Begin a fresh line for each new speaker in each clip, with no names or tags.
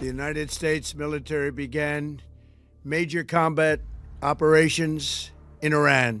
The United States military began major combat operations in Iran.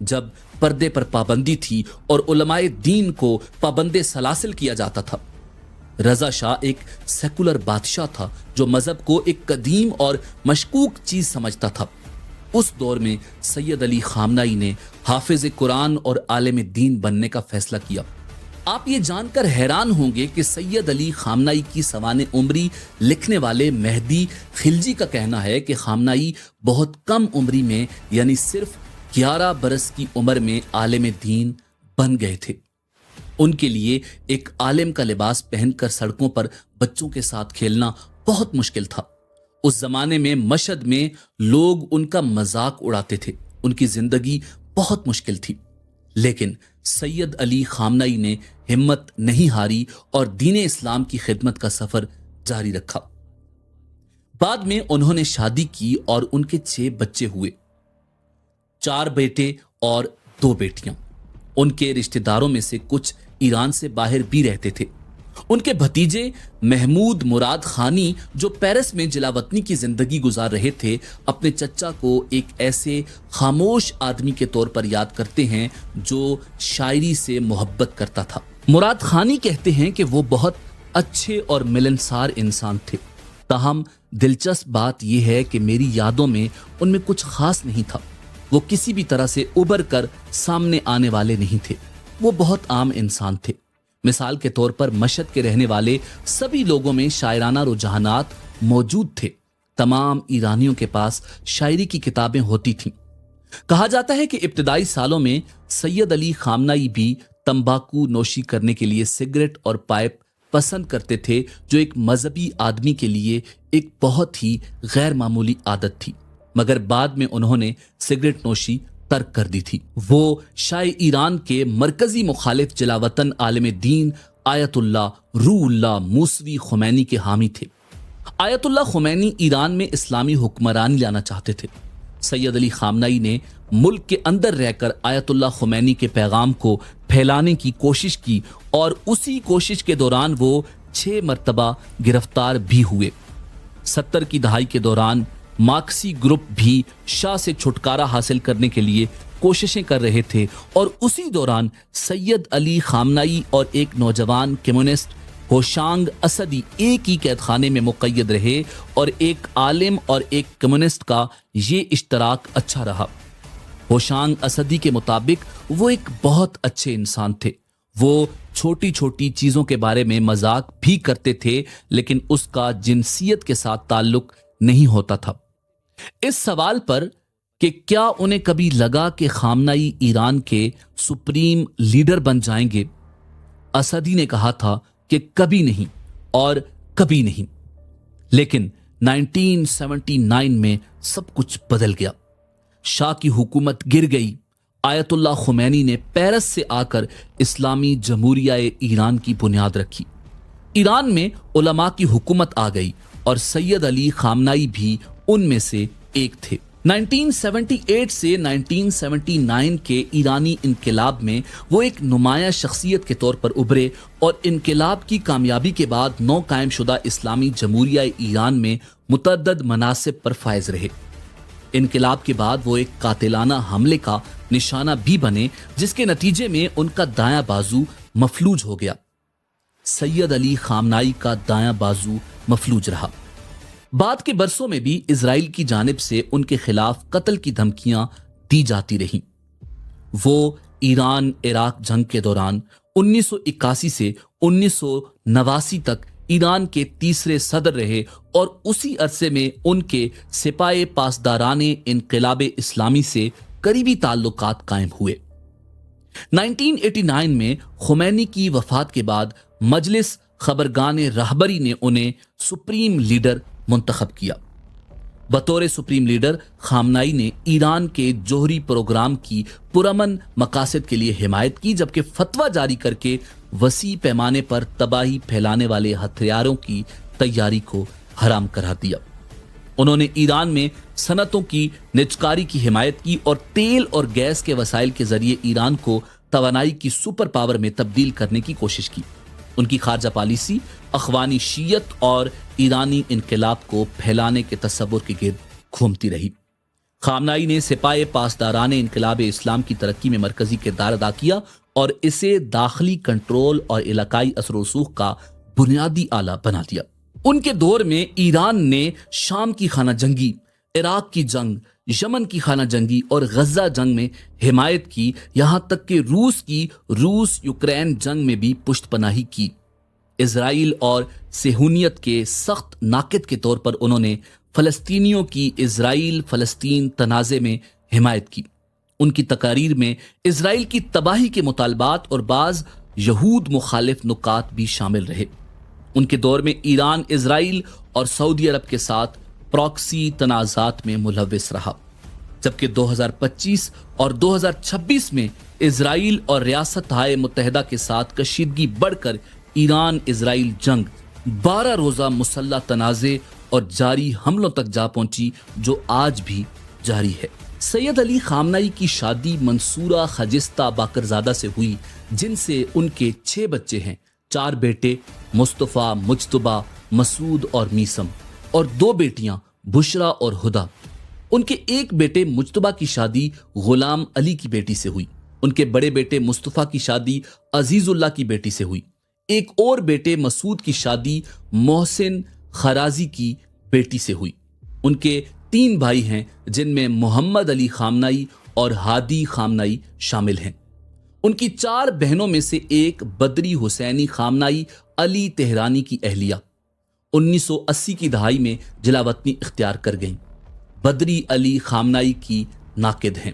جب پردے پر پابندی تھی اور علماء دین کو پابند سلاسل کیا جاتا تھا۔ رضا شاہ ایک سیکولر بادشاہ تھا جو مذہب کو ایک قدیم اور مشکوک چیز سمجھتا تھا۔ اس دور میں سید علی خامنائی نے حافظ قرآن اور عالم دین بننے کا فیصلہ کیا۔ آپ یہ جان کر حیران ہوں گے کہ سید علی خامنائی کی سوانح عمری لکھنے والے مہدی خلجی کا کہنا ہے کہ خامنائی بہت کم عمری میں یعنی صرف 11 برس کی عمر میں عالم دین بن گئے تھے۔ ان کے لیے ایک عالم کا لباس پہن کر سڑکوں پر بچوں کے ساتھ کھیلنا بہت مشکل تھا۔ اس زمانے میں مشہد میں لوگ ان کا مذاق اڑاتے تھے۔ ان کی زندگی بہت مشکل تھی، لیکن سید علی خامنائی نے ہمت نہیں ہاری اور دین اسلام کی خدمت کا سفر جاری رکھا۔ بعد میں انہوں نے شادی کی اور ان کے 6 بچے ہوئے، 4 بیٹے اور 2 بیٹیاں۔ ان کے رشتہ داروں میں سے کچھ ایران سے باہر بھی رہتے تھے۔ ان کے بھتیجے محمود مراد خانی جو پیرس میں جلاوطنی کی زندگی گزار رہے تھے، اپنے چچا کو ایک ایسے خاموش آدمی کے طور پر یاد کرتے ہیں جو شاعری سے محبت کرتا تھا۔ مراد خانی کہتے ہیں کہ وہ بہت اچھے اور ملنسار انسان تھے، تاہم دلچسپ بات یہ ہے کہ میری یادوں میں ان میں کچھ خاص نہیں تھا۔ وہ کسی بھی طرح سے ابھر کر سامنے آنے والے نہیں تھے۔ وہ بہت عام انسان تھے۔ مثال کے طور پر مشہد کے رہنے والے سبھی لوگوں میں شاعرانہ رجحانات موجود تھے۔ تمام ایرانیوں کے پاس شاعری کی کتابیں ہوتی تھیں۔ کہا جاتا ہے کہ ابتدائی سالوں میں سید علی خامنائی بھی تمباکو نوشی کرنے کے لیے سگریٹ اور پائپ پسند کرتے تھے، جو ایک مذہبی آدمی کے لیے ایک بہت ہی غیر معمولی عادت تھی، مگر بعد میں انہوں نے سگریٹ نوشی ترک کر دی تھی۔ وہ شاہ ایران کے مرکزی مخالف جلاوطن عالم دین آیت اللہ روح اللہ موسوی خمینی کے حامی تھے۔ آیت اللہ خمینی ایران میں اسلامی حکمرانی لانا چاہتے تھے۔ سید علی خامنائی نے ملک کے اندر رہ کر آیت اللہ خمینی کے پیغام کو پھیلانے کی کوشش کی اور اسی کوشش کے دوران وہ 6 مرتبہ گرفتار بھی ہوئے۔ 70 کی دہائی کے دوران مارکسی گروپ بھی شاہ سے چھٹکارا حاصل کرنے کے لیے کوششیں کر رہے تھے، اور اسی دوران سید علی خامنائی اور ایک نوجوان کمیونسٹ ہوشانگ اسدی ایک ہی قید خانے میں مقید رہے، اور ایک عالم اور ایک کمیونسٹ کا یہ اشتراک اچھا رہا۔ ہوشانگ اسدی کے مطابق وہ ایک بہت اچھے انسان تھے۔ وہ چھوٹی چھوٹی چیزوں کے بارے میں مذاق بھی کرتے تھے، لیکن اس کا جنسیت کے ساتھ تعلق نہیں ہوتا تھا۔ اس سوال پر کہ کیا انہیں کبھی لگا کہ خامنائی ایران کے سپریم لیڈر بن جائیں گے، اسدی نے کہا تھا کہ کبھی نہیں اور کبھی نہیں۔ لیکن 1979 میں سب کچھ بدل گیا۔ شاہ کی حکومت گر گئی۔ آیت اللہ خمینی نے پیرس سے آ کر اسلامی جمہوریہ ایران کی بنیاد رکھی۔ ایران میں علماء کی حکومت آ گئی اور سید علی خامنائی بھی ان میں سے ایک تھے۔ 1978 سے 1979 کے ایرانی انقلاب میں وہ ایک نمایاں شخصیت کے طور پر ابھرے، اور انقلاب کی کامیابی کے بعد نو قائم شدہ اسلامی جمہوریہ ایران میں متعدد مناصب پر فائز رہے۔ انقلاب کے بعد وہ ایک قاتلانہ حملے کا نشانہ بھی بنے، جس کے نتیجے میں ان کا دایاں بازو مفلوج ہو گیا۔ سید علی خامنائی کا دایاں بازو مفلوج رہا۔ بعد کے برسوں میں بھی اسرائیل کی جانب سے ان کے خلاف قتل کی دھمکیاں دی جاتی رہیں۔ وہ ایران عراق جنگ کے دوران 1981 سے 1989 تک ایران کے تیسرے صدر رہے، اور اسی عرصے میں ان کے سپاہ پاسداران انقلاب اسلامی سے قریبی تعلقات قائم ہوئے۔ 1989 میں خمینی کی وفات کے بعد مجلس خبرگان رہبری نے انہیں سپریم لیڈر منتخب کیا۔ بطور سپریم لیڈر خامنائی نے ایران کے جوہری پروگرام کی پرامن مقاصد کے لیے حمایت کی، جبکہ فتویٰ جاری کر کے وسیع پیمانے پر تباہی پھیلانے والے ہتھیاروں کی تیاری کو حرام کرا دیا۔ انہوں نے ایران میں صنعتوں کی نجکاری کی حمایت کی اور تیل اور گیس کے وسائل کے ذریعے ایران کو توانائی کی سپر پاور میں تبدیل کرنے کی کوشش کی۔ ان کی خارجہ پالیسی اخوانی شیعت اور ایرانی انقلاب کو پھیلانے کے تصور کے گرد گھومتی رہی۔ خامنائی نے سپاہ پاسداران انقلاب اسلام کی ترقی میں مرکزی کردار ادا کیا اور اسے داخلی کنٹرول اور علاقائی اثر و رسوخ کا بنیادی آلہ بنا دیا۔ ان کے دور میں ایران نے شام کی خانہ جنگی، عراق کی جنگ، یمن کی خانہ جنگی اور غزہ جنگ میں حمایت کی، یہاں تک کہ روس یوکرین جنگ میں بھی پشت پناہی کی۔ اسرائیل اور صہیونیت کے سخت ناقد کے طور پر انہوں نے فلسطینیوں کی اسرائیل فلسطین تنازع میں حمایت کی۔ ان کی تقاریر میں اسرائیل کی تباہی کے مطالبات اور بعض یہود مخالف نکات بھی شامل رہے۔ ان کے دور میں ایران اسرائیل اور سعودی عرب کے ساتھ پراکسی تنازعات میں ملوث رہا، جبکہ 2025 اور 2026 میں اسرائیل اور ریاستہائے متحدہ کے ساتھ کشیدگی بڑھ کر ایران اسرائیل جنگ 12 روزہ مسلح تنازع اور جاری حملوں تک جا پہنچی، جو آج بھی جاری ہے۔ سید علی خامنائی کی شادی منصورہ خجستہ باقرزادہ سے ہوئی، جن سے ان کے 6 بچے ہیں، 4 بیٹے مصطفیٰ، مجتبیٰ، مسعود اور میثم، اور 2 بیٹیاں بشرا اور ہدا۔ ان کے ایک بیٹے مجتبیٰ کی شادی غلام علی کی بیٹی سے ہوئی۔ ان کے بڑے بیٹے مصطفیٰ کی شادی عزیز اللہ کی بیٹی سے ہوئی۔ ایک اور بیٹے مسعود کی شادی محسن خرازی کی بیٹی سے ہوئی۔ ان کے 3 بھائی ہیں، جن میں محمد علی خامنائی اور ہادی خامنائی شامل ہیں۔ ان کی 4 بہنوں میں سے ایک بدری حسینی خامنائی علی تہرانی کی اہلیہ 1980 کی دہائی میں جلا وطنی اختیار کر گئیں۔ بدری علی خامنائی کی ناقد ہیں۔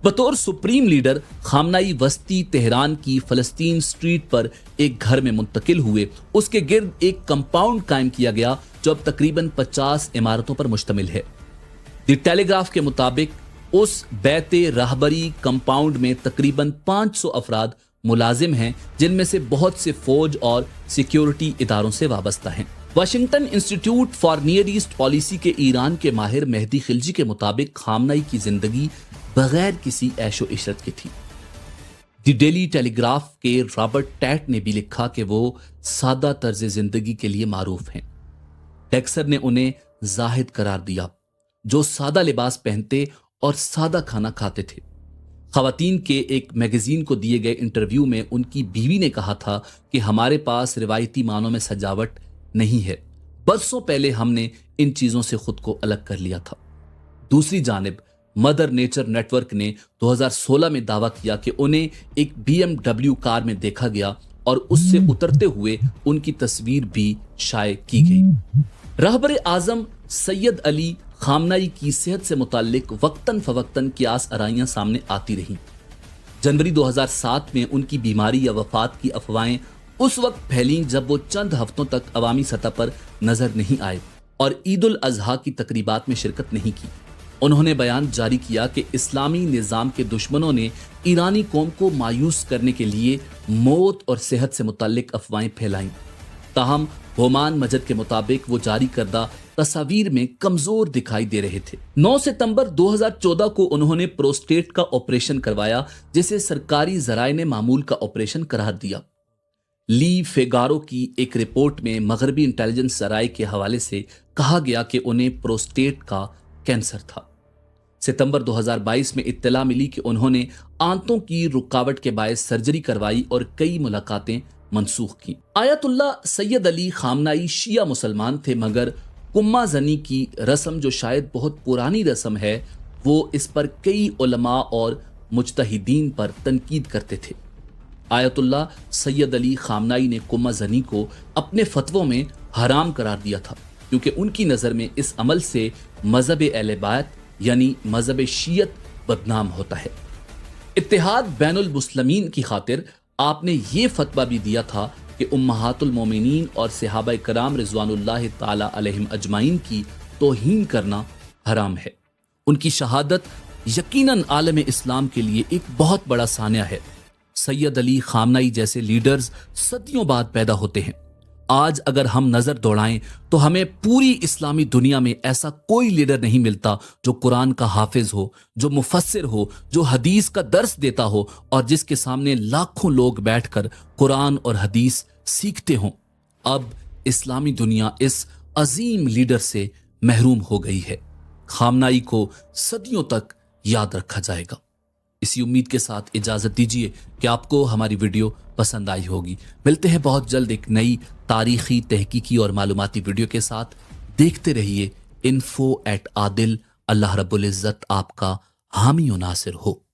بطور سپریم لیڈر خامنائی وسطی تہران کی فلسطین سٹریٹ پر ایک گھر میں منتقل ہوئے۔ اس کے گرد ایک کمپاؤنڈ قائم کیا گیا جو اب تقریباً 50 عمارتوں پر مشتمل ہے۔ دی ٹیلی گراف کے مطابق اس بیت راہبری کمپاؤنڈ میں تقریباً 500 افراد ملازم ہیں، جن میں سے بہت سے فوج اور سیکیورٹی اداروں سے وابستہ ہیں۔ Washington institute for Near East Policy کے ایران کے ماہر مہدی خلجی کے مطابق خامنائی کی زندگی بغیر کسی عیش و عشرت کے تھی۔ دی ڈیلی ٹیلی گراف کے رابرٹ ٹیٹ نے بھی لکھا کہ وہ سادہ طرز زندگی کے لیے معروف ہیں۔ ٹیکسر نے انہیں زاہد قرار دیا، جو سادہ لباس پہنتے اور سادہ کھانا کھاتے تھے۔ خواتین کے ایک میگزین کو دیے گئے انٹرویو میں ان کی بیوی نے کہا تھا کہ ہمارے پاس روایتی معنوں میں سجاوٹ نہیں ہے، برسوں پہلے ہم نے ان چیزوں سے خود کو الگ کر لیا تھا۔ دوسری جانب مدر نیچر نیٹ ورک نے 2016 میں دعویٰ کیا کہ انہیں ایک BMW کار میں دیکھا گیا اور اس سے اترتے ہوئے ان کی تصویر بھی شائع کی گئی۔ رہبر اعظم سید علی خامنائی کی صحت سے متعلق وقتاً فوقتاً قیاس آرائیاں سامنے آتی رہیں۔ جنوری 2007 میں ان کی بیماری یا وفات کی افواہیں اس وقت پھیلیں جب وہ چند ہفتوں تک عوامی سطح پر نظر نہیں آئے اور عید الاضحیٰ کی تقریبات میں شرکت نہیں کی۔ انہوں نے بیان جاری کیا کہ اسلامی نظام کے دشمنوں نے ایرانی قوم کو مایوس کرنے کے لیے موت اور صحت سے متعلق افواہیں پھیلائیں۔ تاہم ہومان مجد کے مطابق وہ جاری کردہ تصاویر میں کمزور دکھائی دے رہے تھے۔ 9 ستمبر 2014 کو انہوں نے پروسٹیٹ کا آپریشن کروایا، جسے سرکاری ذرائع نے معمول کا آپریشن قرار دیا۔ لی فیگارو کی ایک رپورٹ میں مغربی انٹیلیجنس ذرائع کے حوالے سے کہا گیا کہ انہیں پروسٹیٹ کا کینسر تھا۔ ستمبر 2022 میں اطلاع ملی کہ انہوں نے آنتوں کی رکاوٹ کے باعث سرجری کروائی اور کئی ملاقاتیں منسوخ کی۔ آیت اللہ سید علی خامنائی شیعہ مسلمان تھے، مگر کمہ زنی کی رسم جو شاید بہت پرانی رسم ہے، وہ اس پر کئی علماء اور مجتہدین پر تنقید کرتے تھے۔ آیت اللہ سید علی خامنائی نے کمہ زنی کو اپنے فتووں میں حرام قرار دیا تھا، کیونکہ ان کی نظر میں اس عمل سے مذہب اہل بیت یعنی مذہب شیعت بدنام ہوتا ہے۔ اتحاد بین المسلمین کی خاطر آپ نے یہ فتویٰ بھی دیا تھا کہ امہات المومنین اور صحابہ کرام رضوان اللہ تعالی علیہم اجمعین کی توہین کرنا حرام ہے۔ ان کی شہادت یقیناً عالم اسلام کے لیے ایک بہت بڑا سانحہ ہے۔ سید علی خامنائی جیسے لیڈرز صدیوں بعد پیدا ہوتے ہیں۔ آج اگر ہم نظر دوڑائیں تو ہمیں پوری اسلامی دنیا میں ایسا کوئی لیڈر نہیں ملتا جو قرآن کا حافظ ہو، جو مفسر ہو، جو حدیث کا درس دیتا ہو اور جس کے سامنے لاکھوں لوگ بیٹھ کر قرآن اور حدیث سیکھتے ہوں۔ اب اسلامی دنیا اس عظیم لیڈر سے محروم ہو گئی ہے۔ خامنائی کو صدیوں تک یاد رکھا جائے گا۔ اسی امید کے ساتھ اجازت دیجیے کہ آپ کو ہماری ویڈیو پسند آئی ہوگی۔ ملتے ہیں بہت جلد ایک نئی تاریخی، تحقیقی اور معلوماتی ویڈیو کے ساتھ۔ دیکھتے رہیے info@adil۔ اللہ رب العزت آپ کا حامی و ناصر ہو۔